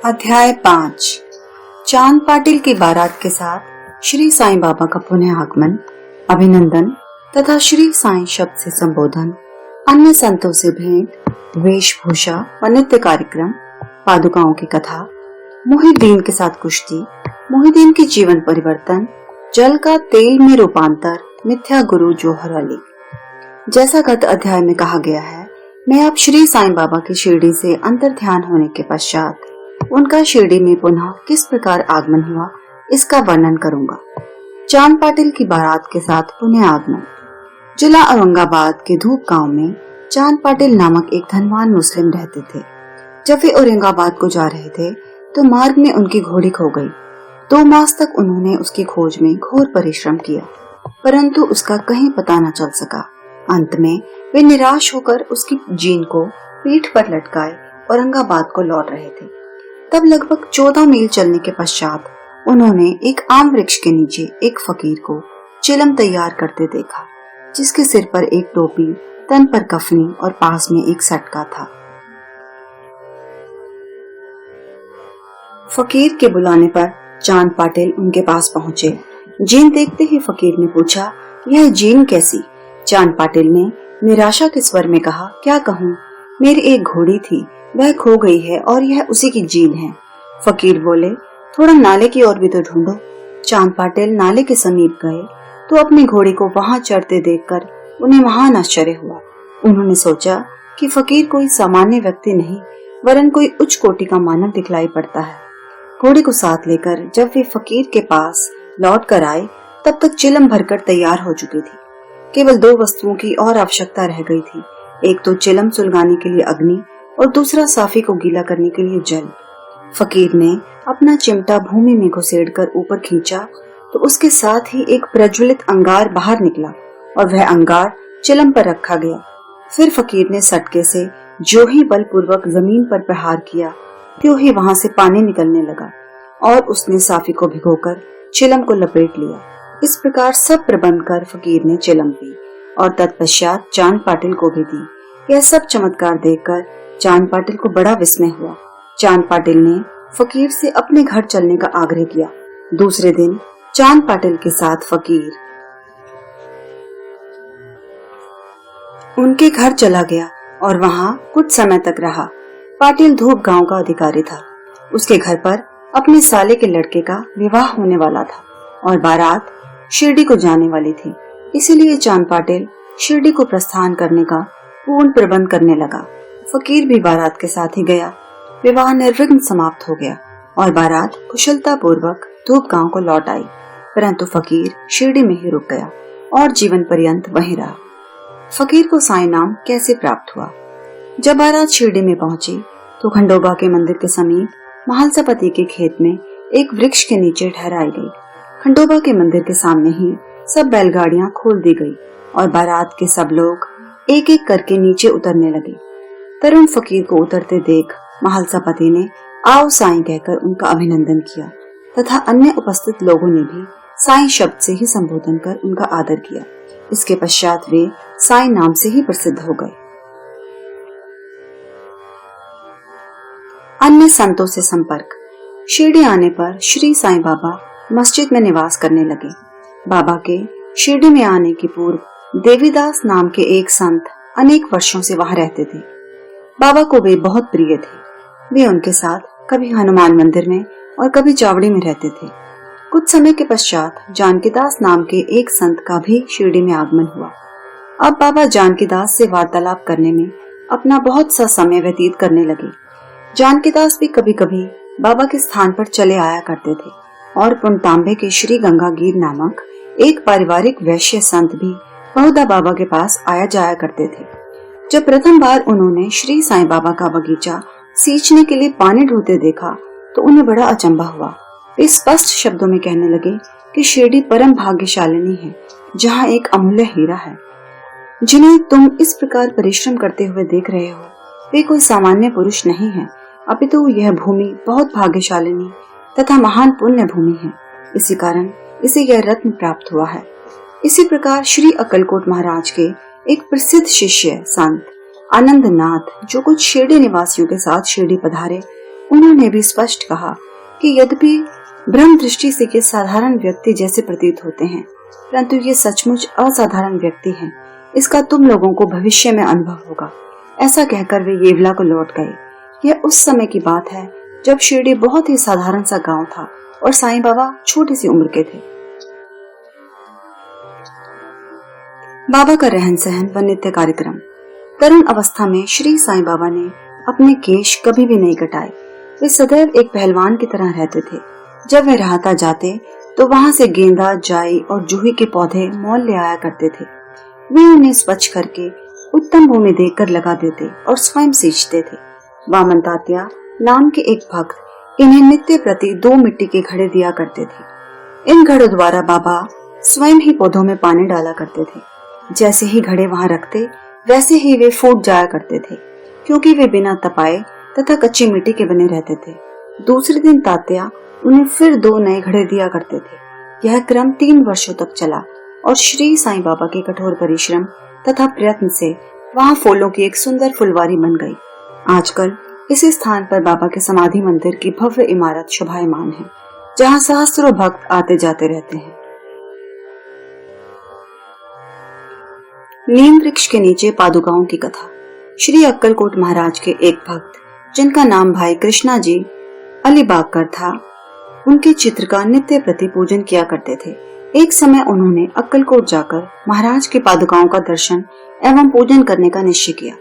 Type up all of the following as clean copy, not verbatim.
अध्याय 5 चांद पाटिल की बारात के साथ श्री साईं बाबा का पुनः आगमन, अभिनंदन तथा श्री साईं शब्द से संबोधन, अन्य संतों से भेंट, वेशभूषा व नृत्य कार्यक्रम, पादुकाओं की कथा, मुहिद्दीन के साथ कुश्ती, मुहिद्दीन की जीवन परिवर्तन, जल का तेल में रूपांतर, मिथ्या गुरु जौहर अली। जैसा गत अध्याय में कहा गया है, मैं अब श्री साईं बाबा की शिरडी से अंतर ध्यान होने के पश्चात उनका शिरडी में पुनः किस प्रकार आगमन हुआ, इसका वर्णन करूंगा। चांद पाटिल की बारात के साथ पुनः आगमन। जिला औरंगाबाद के धूप गांव में चांद पाटिल नामक एक धनवान मुस्लिम रहते थे। जब वे औरंगाबाद को जा रहे थे तो मार्ग में उनकी घोड़ी खो गई। 2 मास तक उन्होंने उसकी खोज में घोर परिश्रम किया, परंतु उसका कहीं पता न चल सका। अंत में वे निराश होकर उसकी जीन को पीठ पर लटकाए औरंगाबाद को लौट रहे थे। तब लगभग 14 मील चलने के पश्चात उन्होंने एक आम वृक्ष के नीचे एक फकीर को चिलम तैयार करते देखा, जिसके सिर पर एक टोपी, तन पर कफनी और पास में एक सटका था। फकीर के बुलाने पर चांद पाटिल उनके पास पहुंचे। जीन देखते ही फकीर ने पूछा, यह जीन कैसी? चांद पाटिल ने निराशा के स्वर में कहा, क्या कहूँ, मेरी एक घोड़ी थी, वह खो गई है और यह उसी की जीन है। फकीर बोले, थोड़ा नाले की ओर भी तो ढूंढो। चांद पाटिल नाले के समीप गए तो अपनी घोड़ी को वहां चढ़ते देखकर उन्हें महान आश्चर्य हुआ। उन्होंने सोचा कि फकीर कोई सामान्य व्यक्ति नहीं, वरन कोई उच्च कोटि का मानव दिखलाई पड़ता है। घोड़ी को साथ लेकर जब वे फकीर के पास लौट कर आए, तब तक चिलम भरकर तैयार हो चुकी थी। केवल 2 वस्तुओं की और आवश्यकता रह गई थी, एक तो चिलम सुलगाने के लिए अग्नि और दूसरा साफी को गीला करने के लिए जल। फकीर ने अपना चिमटा भूमि में घुसेड़कर ऊपर खींचा तो उसके साथ ही एक प्रज्वलित अंगार बाहर निकला और वह अंगार चिलम पर रखा गया। फिर फकीर ने सटके से जो ही बलपूर्वक जमीन पर प्रहार किया, त्यों ही वहां से पानी निकलने लगा और उसने साफी को भिगोकर चिलम को लपेट लिया। इस प्रकार सब प्रबंध कर फकीर ने चिलम पी और तत्पश्चात चांद पाटिल को भी दी। यह सब चमत्कार देखकर चांद पाटिल को बड़ा विस्मय हुआ। चांद पाटिल ने फकीर से अपने घर चलने का आग्रह किया। दूसरे दिन चांद पाटिल के साथ फकीर उनके घर चला गया और वहां कुछ समय तक रहा। पाटिल धूप गांव का अधिकारी था। उसके घर पर अपने साले के लड़के का विवाह होने वाला था और बारात शिरडी को जाने वाली थी। इसीलिए चांद पाटिल शिरडी को प्रस्थान करने का पूर्ण प्रबंध करने लगा। फकीर भी बारात के साथ ही गया। विवाह निर्विघ्न समाप्त हो गया और बारात कुशलता पूर्वक धूप गांव को लौट आई, परंतु फकीर शिरडी में ही रुक गया और जीवन पर्यंत वहीं रहा। फकीर को साईं नाम कैसे प्राप्त हुआ? जब बारात शिरडी में पहुंची तो खंडोबा के मंदिर के समीप महालसापति के खेत में एक वृक्ष के नीचे ठहराई गई। खंडोबा के मंदिर के सामने ही सब बैलगाड़ियां खोल दी गई और बारात के सब लोग एक एक करके नीचे उतरने लगे। तरुण फकीर को उतरते देख महालसापति ने आओ साईं कहकर उनका अभिनंदन किया तथा अन्य उपस्थित लोगों ने भी साईं शब्द से ही संबोधन कर उनका आदर किया। इसके पश्चात वे साईं नाम से ही प्रसिद्ध हो गए। अन्य संतों से संपर्क। शिरडी आने पर श्री साईं बाबा मस्जिद में निवास करने लगे। बाबा के शिरडी में आने के पूर्व देवीदास नाम के एक संत अनेक वर्षों से वहां रहते थे। बाबा को वे बहुत प्रिय थे। वे उनके साथ कभी हनुमान मंदिर में और कभी चावड़ी में रहते थे। कुछ समय के पश्चात जानकीदास नाम के एक संत का भी शिरडी में आगमन हुआ। अब बाबा जानकीदास से वार्तालाप करने में अपना बहुत सा समय व्यतीत करने लगे। जानकीदास भी कभी कभी बाबा के स्थान पर चले आया करते थे और पुनतांबे के श्री गंगागीर नामक एक पारिवारिक वैश्य संत भी बहुधा बाबा के पास आया जाया करते थे। जब प्रथम बार उन्होंने श्री साईं बाबा का बगीचा सींचने के लिए पानी ढूंढते देखा तो उन्हें बड़ा अचंभा हुआ। वे स्पष्ट शब्दों में कहने लगे कि शिरडी परम भाग्यशालिनी है, जहाँ एक अमूल्य हीरा है। जिन्हें तुम इस प्रकार परिश्रम करते हुए देख रहे हो, वे कोई सामान्य पुरुष नहीं है, अपितु यह भूमि बहुत भाग्यशालिनी तथा महान पुण्य भूमि है। इसी कारण इसे यह रत्न प्राप्त हुआ है। इसी प्रकार श्री अक्कलकोट महाराज के एक प्रसिद्ध शिष्य संत आनंदनाथ, जो कुछ शिरडी निवासियों के साथ शिरडी पधारे, उन्होंने भी स्पष्ट कहा कि यद्यपि ब्रह्म दृष्टि से ये साधारण व्यक्ति जैसे प्रतीत होते हैं, परंतु ये सचमुच असाधारण व्यक्ति हैं। इसका तुम लोगों को भविष्य में अनुभव होगा। ऐसा कहकर वे येवला को लौट गए। यह उस समय की बात है जब शिरडी बहुत ही साधारण सा गांव था और साईं बाबा छोटी सी उम्र के थे। बाबा का रहन सहन व नित्य कार्यक्रम। तरुण अवस्था में श्री साईं बाबा ने अपने केश कभी भी नहीं कटाए। वे सदैव एक पहलवान की तरह रहते थे। जब वे राहता जाते तो वहां से गेंदा, जाई और जूही के पौधे मोल ले आया करते थे। वे उन्हें स्वच्छ करके उत्तम भूमि देकर लगा देते और स्वयं सींचते थे। वामन तात्या नाम के एक भक्त इन्हें नित्य प्रति 2 मिट्टी के घड़े दिया करते थे। इन घड़ों द्वारा बाबा स्वयं ही पौधों में पानी डाला करते थे। जैसे ही घड़े वहां रखते वैसे ही वे फूट जाया करते थे, क्योंकि वे बिना तपाए तथा कच्ची मिट्टी के बने रहते थे। दूसरे दिन तात्या उन्हें फिर 2 नए घड़े दिया करते थे। यह क्रम 3 वर्षों तक चला और श्री साईं बाबा के कठोर परिश्रम तथा प्रयत्न से वहां फूलों की एक सुंदर फुलवारी बन गई। आजकल इसी स्थान पर बाबा के समाधि मंदिर की भव्य इमारत शोभायमान है, जहां सहस्त्रों भक्त आते जाते रहते हैं। नीम वृक्ष के नीचे पादुकाओं की कथा। श्री अक्कलकोट महाराज के एक भक्त, जिनका नाम भाई कृष्णा जी अलीबागकर था, उनके चित्र का नित्य प्रति पूजन किया करते थे। एक समय उन्होंने अक्कलकोट जाकर महाराज के पादुकाओं का दर्शन एवं पूजन करने का निश्चय किया,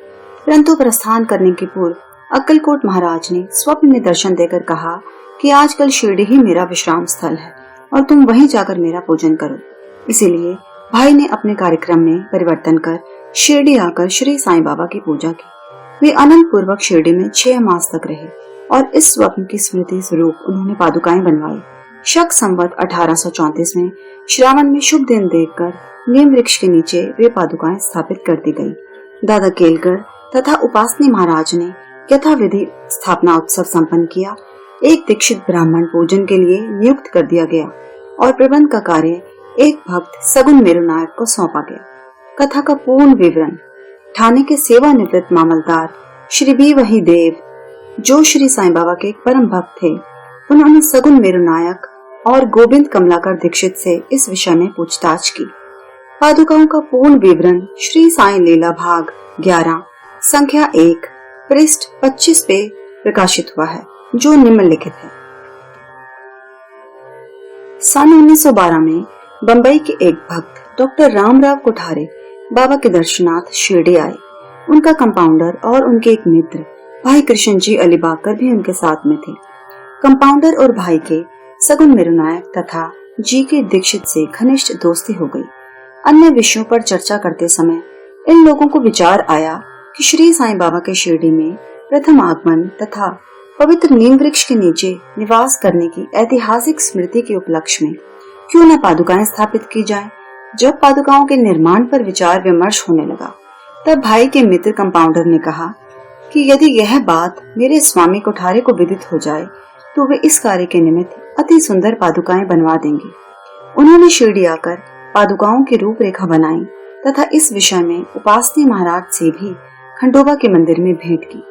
परंतु प्रस्थान करने के पूर्व अक्कलकोट महाराज ने स्वप्न में दर्शन देकर कहा कि आजकल शिरडी ही मेरा विश्राम स्थल है और तुम वहीं जाकर मेरा पूजन करो। इसीलिए भाई ने अपने कार्यक्रम में परिवर्तन कर शिरडी आकर श्री साईं बाबा की पूजा की। वे आनंद पूर्वक शिरडी में 6 मास तक रहे और इस स्वप्न की स्मृति स्वरूप उन्होंने पादुकाएं बनवाई। शक संवत 1834 में श्रावण में शुभ दिन देखकर नीम वृक्ष के नीचे वे पादुकाएं स्थापित कर दी गई। दादा केलकर तथा उपासनी महाराज ने यथाविधि स्थापना उत्सव संपन्न किया। एक दीक्षित ब्राह्मण पूजन के लिए नियुक्त कर दिया गया और प्रबंध का कार्य एक भक्त सगुन मेरू नायक को सौंपा गया। कथा का पूर्ण विवरण ठाणे के सेवानिवृत्त मामलदार श्री बी वही देव, जो श्री साईं बाबा के एक परम भक्त थे, उन्होंने सगुन मेरू नायक और गोविंद कमलाकर दीक्षित से इस विषय में पूछताछ की। पादुकाओं का पूर्ण विवरण श्री साईं लीला भाग 11 संख्या 1 पृष्ठ 25 पे प्रकाशित हुआ है, जो निम्नलिखित है। सन 1912 में बंबई के एक भक्त डॉक्टर रामराव कोठारे बाबा के दर्शनार्थ शिरडी आए। उनका कंपाउंडर और उनके एक मित्र भाई कृष्ण जी अलीबागकर भी उनके साथ में थे। कंपाउंडर और भाई के सगुन मेरू नायक तथा जी के दीक्षित से घनिष्ठ दोस्ती हो गई। अन्य विषयों पर चर्चा करते समय इन लोगों को विचार आया कि श्री साईं बाबा के शिरडी में प्रथम आगमन तथा पवित्र नीम वृक्ष के नीचे निवास करने की ऐतिहासिक स्मृति के उपलक्ष्य में क्यों न पादुकाएं स्थापित की जाएं। जब पादुकाओं के निर्माण पर विचार विमर्श होने लगा, तब भाई के मित्र कंपाउंडर ने कहा कि यदि यह बात मेरे स्वामी कोठारे को विदित हो जाए तो वे इस कार्य के निमित्त अति सुंदर पादुकाएं बनवा देंगे। उन्होंने शिरडी आकर पादुकाओं की रूपरेखा बनाई तथा इस विषय में उपासनी महाराज से भी खंडोबा के मंदिर में भेंट की।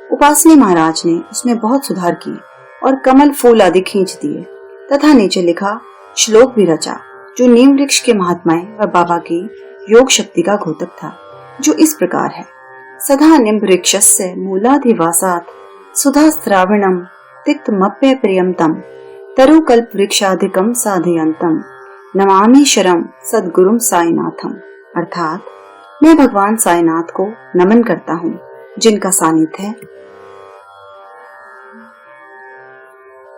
उपासनी महाराज ने उसमें बहुत सुधार किए और कमल फूल आदि खींच दिए तथा नीचे लिखा श्लोक भी रचा, जो नीम वृक्ष के महात्माएं व बाबा की योग शक्ति का घोतक था, जो इस प्रकार है। सदा निम्ब वृक्षस्य मूलाधिवासात् सुधा स्राविणम तिक्तमप्य प्रियमतम तरुकल्प वृक्षाधिकम साधयंतम नमामि शरम सद्गुरुम साईनाथम। अर्थात मैं भगवान साईनाथ को नमन करता हूँ, जिनका सानिध्य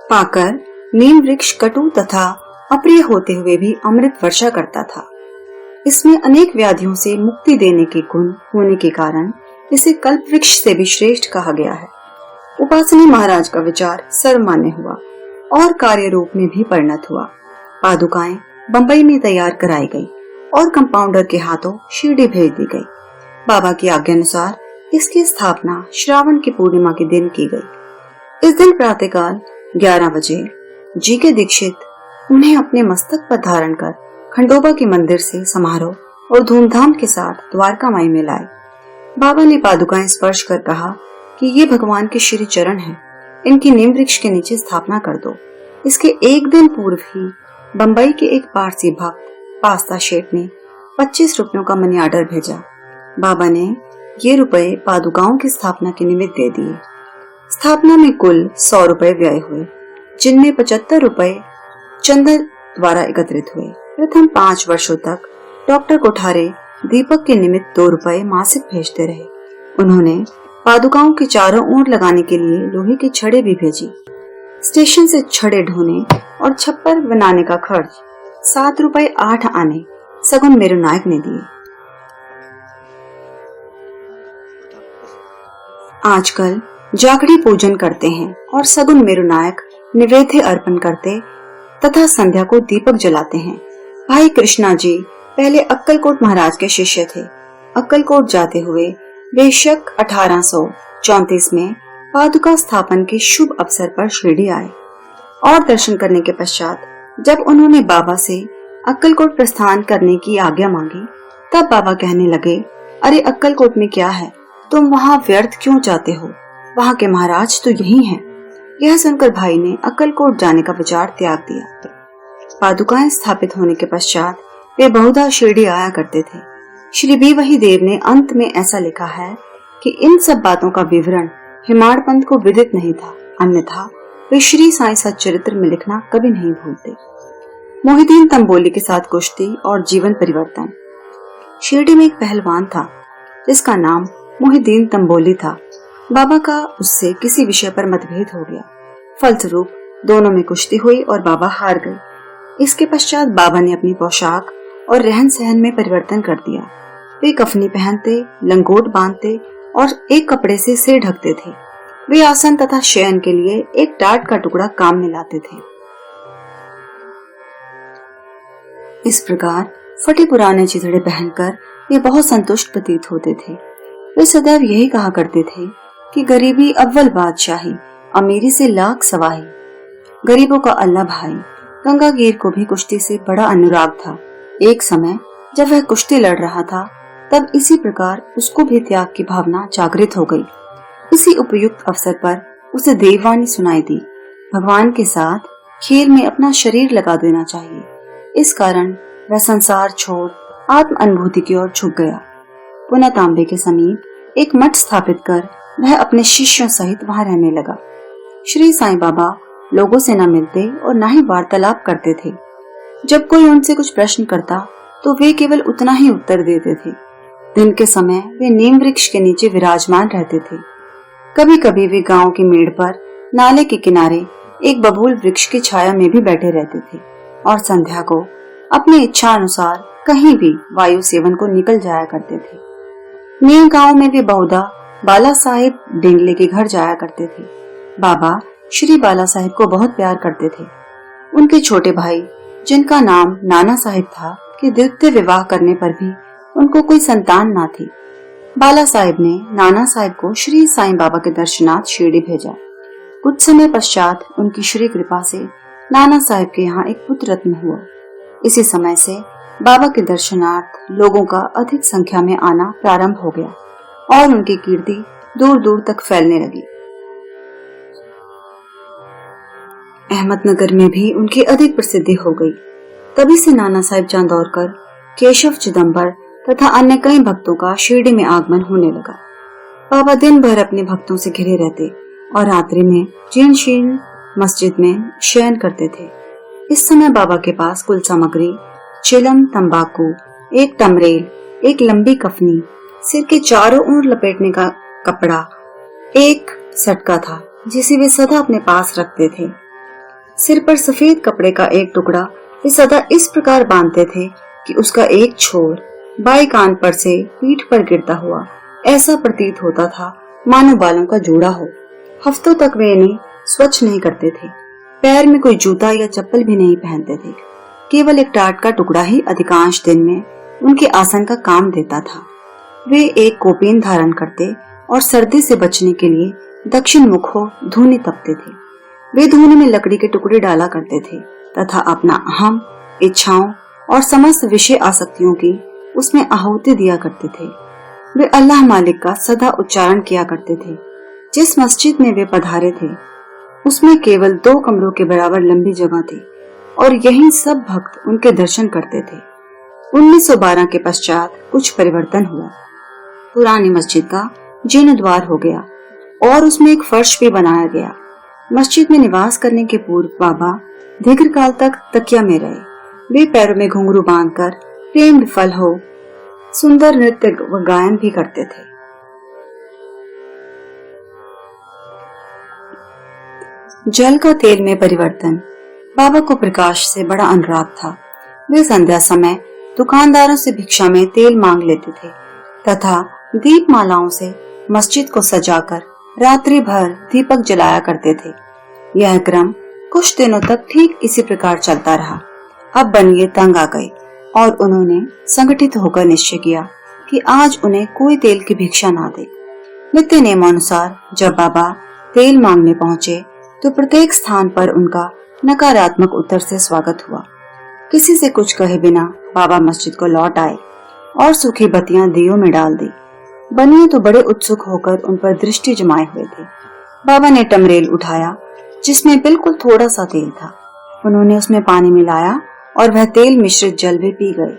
पाकर नीम वृक्ष कटु तथा अप्रिय होते हुए भी अमृत वर्षा करता था। इसमें अनेक व्याधियों से मुक्ति देने के गुण होने के कारण इसे कल्प वृक्ष से भी श्रेष्ठ कहा गया है। उपासनी महाराज का विचार सर्वमान्य हुआ और कार्य रूप में भी परिणत हुआ। पादुकाएं बंबई में तैयार कराई गई और कंपाउंडर के हाथों शिरडी भेज दी गई। बाबा की आज्ञानुसार इसकी स्थापना श्रावण की पूर्णिमा के दिन की गई। इस दिन प्रातःकाल 11 बजे जी के दीक्षित उन्हें अपने मस्तक पर धारण कर खंडोबा के मंदिर से समारोह और धूमधाम के साथ द्वारका माई में लाए। बाबा ने पादुकाएं स्पर्श कर कहा कि ये भगवान के श्री चरण हैं, इनकी नीम वृक्ष के नीचे स्थापना कर दो। इसके एक दिन पूर्व ही बंबई के एक पारसी भक्त पास्ता शेठ ने 25 रुपयों का मनी ऑर्डर भेजा। बाबा ने ये रुपए पादुकाओं की स्थापना के निमित्त दे दिए। स्थापना में कुल 100 रुपए व्यय हुए, जिनमें 75 रुपए चंदा द्वारा एकत्रित हुए। प्रथम 5 वर्षों तक डॉक्टर कोठारे दीपक के निमित्त 2 रुपए मासिक भेजते रहे। उन्होंने पादुकाओं के चारों ओर लगाने के लिए लोहे की छड़ें भी भेजी। स्टेशन से छड़ें ढोने और छप्पर बनाने का खर्च 7 रुपए 8 आने सगुन मेरू नायक ने दिए। आजकल जागड़ी पूजन करते हैं और सगुन मेरू नायक निवेद्य अर्पण करते तथा संध्या को दीपक जलाते हैं। भाई कृष्णा जी पहले अक्कलकोट महाराज के शिष्य थे। अक्कलकोट जाते हुए बेशक 1834 में पादुका स्थापन के शुभ अवसर पर शिरडी आए और दर्शन करने के पश्चात जब उन्होंने बाबा से अक्कलकोट प्रस्थान करने की आज्ञा मांगी, तब बाबा कहने लगे, अरे अक्कलकोट में क्या है, तुम वहाँ व्यर्थ क्यों जाते हो, वहाँ के महाराज तो यही हैं। यह सुनकर भाई ने अक्कलकोट जाने का विचार त्याग दिया। पादुकाएं स्थापित होने के पश्चात वे बहुधा शिरडी आया करते थे। श्री बी वही देव ने अंत में ऐसा लिखा है कि इन सब बातों का विवरण हिमाड़ पंथ को विदित नहीं था, अन्यथा वे श्री साईं सच्चरित्र में लिखना कभी नहीं भूलते। मोहिदीन तंबोली के साथ कुश्ती और जीवन परिवर्तन। शिरडी में एक पहलवान था जिसका नाम मोहिदीन तंबोली था। बाबा का उससे किसी विषय पर मतभेद हो गया। फलस्वरूप दोनों में कुश्ती हुई और बाबा हार गए। इसके पश्चात बाबा ने अपनी पोशाक और रहन सहन में परिवर्तन कर दिया। वे कफनी पहनते, लंगोट बांधते और एक कपड़े से सिर ढकते थे। वे आसन तथा शयन के लिए एक टाट का टुकड़ा काम में लाते थे। इस प्रकार फटे पुराने चिथड़े पहनकर वे बहुत संतुष्ट प्रतीत होते थे। वे सदैव यही कहा करते थे कि गरीबी अव्वल बादशाही, अमीरी से लाख सवाही। गरीबों का अल्लाह भाई। गंगागीर को भी कुश्ती से बड़ा अनुराग था। एक समय जब वह कुश्ती लड़ रहा था, तब इसी प्रकार उसको भी त्याग की भावना जागृत हो गई। इसी उपयुक्त अवसर पर उसे देववाणी सुनाई दी, भगवान के साथ खेल में अपना शरीर लगा देना चाहिए। इस कारण वह संसार छोड़ आत्म अनुभूति की ओर झुक गया। पुनः तांबे के समीप एक मठ स्थापित कर वह अपने शिष्यों सहित वहां रहने लगा। श्री साईं बाबा लोगों से न मिलते और न ही वार्तालाप करते थे। जब कोई उनसे कुछ प्रश्न करता तो वे केवल उतना ही उत्तर देते थे। दिन के समय वे नीम वृक्ष के नीचे विराजमान रहते थे। कभी कभी वे गांव की मेड़ पर नाले के किनारे एक बबूल वृक्ष की छाया में भी बैठे रहते थे और संध्या को अपनी इच्छा अनुसार कहीं भी वायु सेवन को निकल जाया करते थे। नीम गांव में वे बहुधा बाला साहेब डेंगले के घर जाया करते थे। बाबा श्री बाला साहेब को बहुत प्यार करते थे। उनके छोटे भाई, जिनका नाम नाना साहिब था, कि द्वितीय विवाह करने पर भी उनको कोई संतान ना थी। बाला साहिब ने नाना साहिब को श्री साईं बाबा के दर्शनार्थ शिरडी भेजा। कुछ समय पश्चात उनकी श्री कृपा से नाना साहिब के यहाँ एक पुत्र रत्न हुआ। इसी समय से बाबा के दर्शनार्थ लोगों का अधिक संख्या में आना प्रारंभ हो गया और उनकी कीर्ति दूर दूर तक फैलने लगी। अहमदनगर में भी उनकी अधिक प्रसिद्धि हो गई। तभी से नाना साहिब चांदौरकर, केशव चिदम्बर तथा अन्य कई भक्तों का शिरडी में आगमन होने लगा। बाबा दिन भर अपने भक्तों से घिरे रहते और रात्रि में जीर्ण शीर्ण मस्जिद में शयन करते थे। इस समय बाबा के पास कुल सामग्री चिलम, तंबाकू, एक तमरेल, एक लंबी कफनी, सिर के चारों ओर लपेटने का कपड़ा, एक सटका था जिसे वे सदा अपने पास रखते थे। सिर पर सफेद कपड़े का एक टुकड़ा वे सदा इस प्रकार बांधते थे कि उसका एक छोर बाएं कान पर से पीठ पर गिरता हुआ ऐसा प्रतीत होता था मानो बालों का जोड़ा हो। हफ्तों तक वे इन्हें स्वच्छ नहीं करते थे। पैर में कोई जूता या चप्पल भी नहीं पहनते थे। केवल एक टाट का टुकड़ा ही अधिकांश दिन में उनके आसन का काम देता था। वे एक कोपेन धारण करते और सर्दी से बचने के लिए दक्षिण मुख हो धूनी तपते थे। वे धूनी में लकड़ी के टुकड़े डाला करते थे तथा अपना अहम, इच्छाओं और समस्त विषय आसक्तियों की उसमें आहुति दिया करते थे। वे अल्लाह मालिक का सदा उच्चारण किया करते थे। जिस मस्जिद में वे पधारे थे उसमें केवल 2 कमरों के बराबर लंबी जगह थी और यहीं सब भक्त उनके दर्शन करते थे। 1912 के पश्चात कुछ परिवर्तन हुआ। पुरानी मस्जिद का जीर्णोद्धार हो गया और उसमें एक फर्श भी बनाया गया। मस्जिद में निवास करने के पूर्व बाबा दीर्घकाल तक तकिया में रहे। वे पैरों में घुंघरू बांधकर प्रेम विफल हो सुंदर नृत्य व गायन भी करते थे। जल का तेल में परिवर्तन। बाबा को प्रकाश से बड़ा अनुराग था। वे संध्या समय दुकानदारों से भिक्षा में तेल मांग लेते थे तथा दीप मालाओं से मस्जिद को सजाकर रात्रि भर दीपक जलाया करते थे। यह क्रम कुछ दिनों तक ठीक इसी प्रकार चलता रहा। अब बनिए तंग आ गए और उन्होंने संगठित होकर निश्चय किया कि आज उन्हें कोई तेल की भिक्षा ना दे। नित्य नियमानुसार जब बाबा तेल मांगने पहुंचे तो प्रत्येक स्थान पर उनका नकारात्मक उत्तर से स्वागत हुआ। किसी से कुछ कहे बिना बाबा मस्जिद को लौट आए और सूखी बत्तियां दियों में डाल दी। बनिए तो बड़े उत्सुक होकर उन पर दृष्टि जमाए हुए थे। बाबा ने टमरेल उठाया जिसमें बिल्कुल थोड़ा सा तेल था। उन्होंने उसमें पानी मिलाया और वह तेल मिश्रित जल भी पी गए।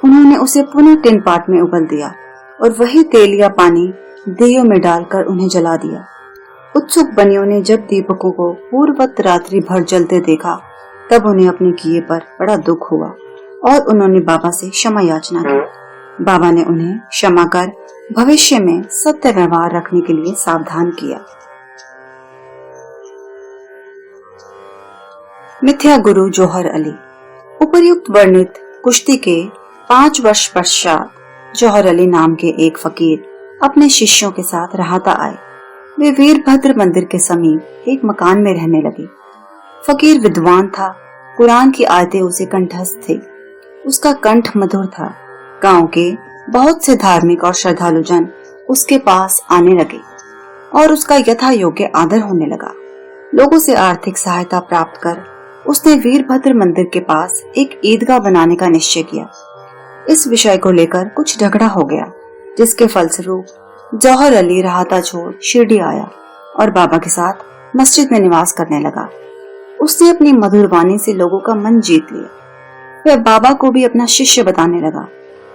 उन्होंने उसे पुनः टिन पाट में उबल दिया और वही तेल या पानी दियों में डालकर उन्हें जला दिया। उत्सुक बनियों ने जब दीपकों को पूर्ववत रात्रि भर जलते देखा तब उन्हें अपने किए पर बड़ा दुख हुआ और उन्होंने बाबा से क्षमा याचना की। बाबा ने उन्हें क्षमा कर भविष्य में सत्य व्यवहार रखने के लिए सावधान किया। मिथ्या गुरु जौहर अली। उपर्युक्त वर्णित कुश्ती के 5 वर्ष पश्चात जौहर अली नाम के एक फकीर अपने शिष्यों के साथ राहता आए। वे वीरभद्र मंदिर के समीप एक मकान में रहने लगे। फकीर विद्वान था। कुरान की आयतें उसे कंठस्थ थी। उसका कंठ मधुर था। गांव के बहुत से धार्मिक और श्रद्धालु जन उसके पास आने लगे और उसका यथा योग्य आदर होने लगा। लोगों से आर्थिक सहायता प्राप्त कर उसने वीरभद्र मंदिर के पास एक ईदगाह बनाने का निश्चय किया। इस विषय को लेकर कुछ झगड़ा हो गया, जिसके फलस्वरूप जौहर अली राहता छोड़ शिरडी आया और बाबा के साथ मस्जिद में निवास करने लगा। उसने अपनी मधुर वाणी से लोगों का मन जीत लिया। वह बाबा को भी अपना शिष्य बताने लगा।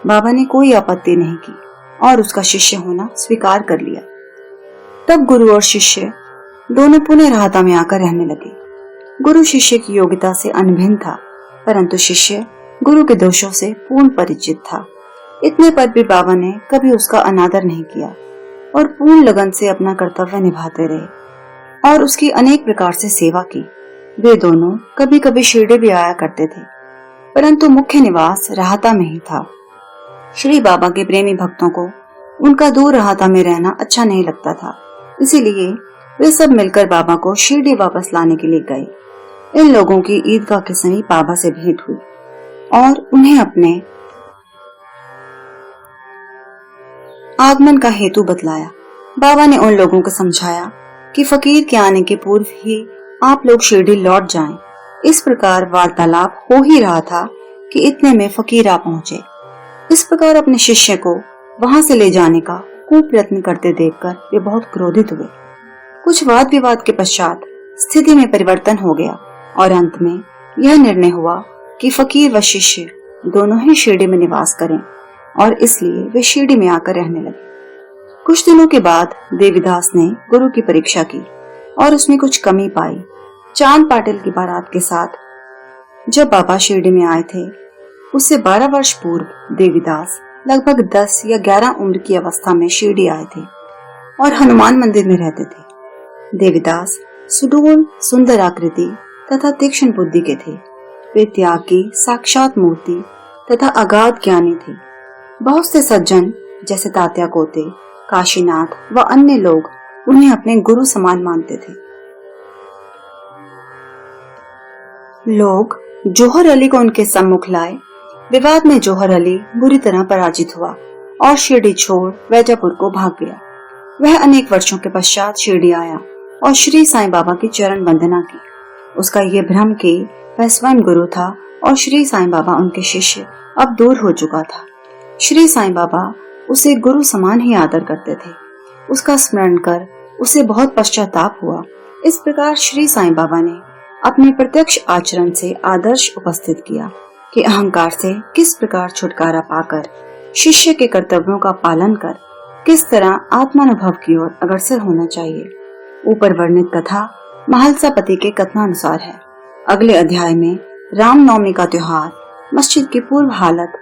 बाबा ने कोई आपत्ति नहीं की और उसका शिष्य होना स्वीकार कर लिया। तब गुरु और शिष्य दोनों पुनः राहता में आकर रहने लगे। गुरु शिष्य की योग्यता से अनभिन्न था, परंतु शिष्य गुरु के दोषों से पूर्ण परिचित था। इतने पर भी बाबा ने कभी उसका अनादर नहीं किया और पूर्ण लगन से अपना कर्तव्य निभाते रहे और उसकी अनेक प्रकार से सेवा की। वे दोनों कभी कभी शिरडी भी आया करते थे, परंतु मुख्य निवास राहता में ही था। श्री बाबा के प्रेमी भक्तों को उनका दूर राहता में रहना अच्छा नहीं लगता था, इसीलिए वे सब मिलकर बाबा को शिरडी वापस लाने के लिए गए। इन लोगों की ईदगाह के समीप बाबा से भेंट हुई और उन्हें अपने आगमन का हेतु बतलाया। बाबा ने उन लोगों को समझाया कि फकीर के आने के पूर्व ही आप लोग शिरडी लौट जाएं। इस प्रकार वार्तालाप हो ही रहा था कि इतने में फकीर आ पहुंचे। इस प्रकार अपने शिष्य को वहां से ले जाने का कुप्रयत्न करते देखकर वे बहुत क्रोधित हुए। कुछ वाद विवाद के पश्चात स्थिति में परिवर्तन हो गया और अंत में यह निर्णय हुआ कि फकीर व शिष्य दोनों ही शिरडी में निवास करें और इसलिए वे शिरडी में आकर रहने लगे। कुछ दिनों के बाद देवीदास ने गुरु की परीक्षा की और उसमें कुछ कमी पाई। चांद पाटिल की बारात के साथ जब बाबा शिरडी में आए थे, उससे 12 वर्ष पूर्व देवीदास लगभग 10 या 11 उम्र की अवस्था में शिरडी आए थे और हनुमान मंदिर में रहते थे। देवीदास सुडौल सुंदर आकृति तथा तीक्ष्ण बुद्धि के थे। वे त्याग की साक्षात मूर्ति तथा अगाध ज्ञानी थे। बहुत से सज्जन जैसे तात्या कोते, काशीनाथ व अन्य लोग उन्हें अपने गुरु समान मानते थे। लोग जौहर अली को उनके सम्मुख लाए। विवाद में जौहर अली बुरी तरह पराजित हुआ और शिरडी छोड़ वैजापुर को भाग गया। वह अनेक वर्षों के पश्चात शिरडी आया और श्री साईं बाबा की चरण वंदना की। उसका ये भ्रम कि वह स्वयं गुरु था और श्री साईं बाबा उनके शिष्य अब दूर हो चुका था। श्री साईं बाबा उसे गुरु समान ही आदर करते थे। उसका स्मरण कर उसे बहुत पश्चाताप हुआ। इस प्रकार श्री साईं बाबा ने अपने प्रत्यक्ष आचरण से आदर्श उपस्थित किया कि अहंकार से किस प्रकार छुटकारा पाकर शिष्य के कर्तव्यों का पालन कर किस तरह आत्मानुभव की ओर अग्रसर होना चाहिए। ऊपर वर्णित कथा महालसापति के कथनानुसार है। अगले अध्याय में रामनवमी का त्योहार, मस्जिद की पूर्व हालत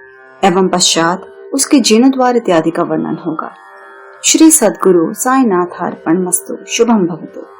एवं पश्चात उसके जीर्णोद्वार इत्यादि का वर्णन होगा। श्री सद्गुरु साईनाथ अर्पणमस्तु। शुभम भवतु।